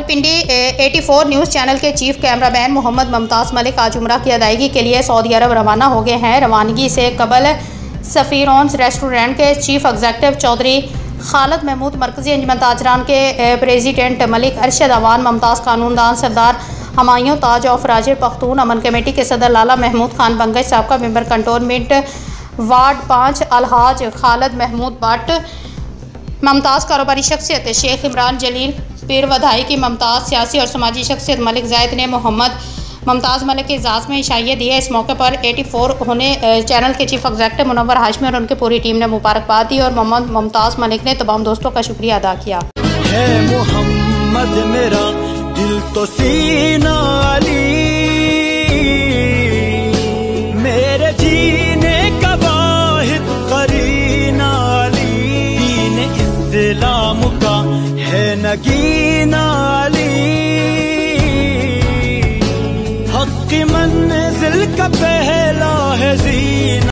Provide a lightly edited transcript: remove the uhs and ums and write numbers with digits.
Rawalpindi 84 news channel के chief cameraman Mohammad Mumtaz Malik आज उम्रा की अदायगी के लिए सऊदी अरब रवाना हो गए हैं। रवानगी से कबल सफ़ीरोंस रेस्टोरेंट के चीफ एग्जीक्यूटिव चौधरी खालिद महमूद, मरकज़ी अंजुमन ताजरान के प्रेसिडेंट मलिक अरशद अवान, मुमताज़ कानूनदान सरदार हमायूं ताज ऑफ राजर पख्तून, अमन कमेटी के सदर लाला महमूद खान बंगश, साबका मेंबर कंटोनमेंट वार्ड 5 अलहाज खालिद महमूद भट्ट, मुमताज़ कारोबारी शख्सियत शेख इमरान जलील पीर वधाई की मुमताज़ सियासी और समाजी शख्सियत मलिक जायद ने मोहम्मद मुमताज़ मलिक के एजाज़ में इशाइया दी है। इस मौके पर 84 होने चैनल के चीफ एग्जीक्यूटिव मुनव्वर हाशमी और उनकी पूरी टीम ने मुबारकबाद दी और मोहम्मद मुमताज़ मलिक ने तमाम दोस्तों का शुक्रिया अदा किया। है मोहम्मद मेरा दिल तो सीना अली, मेरे जीने का वाहिद करीना अली, दीन इस्लाम का है नगीना अली, हक़ की मंज़िल का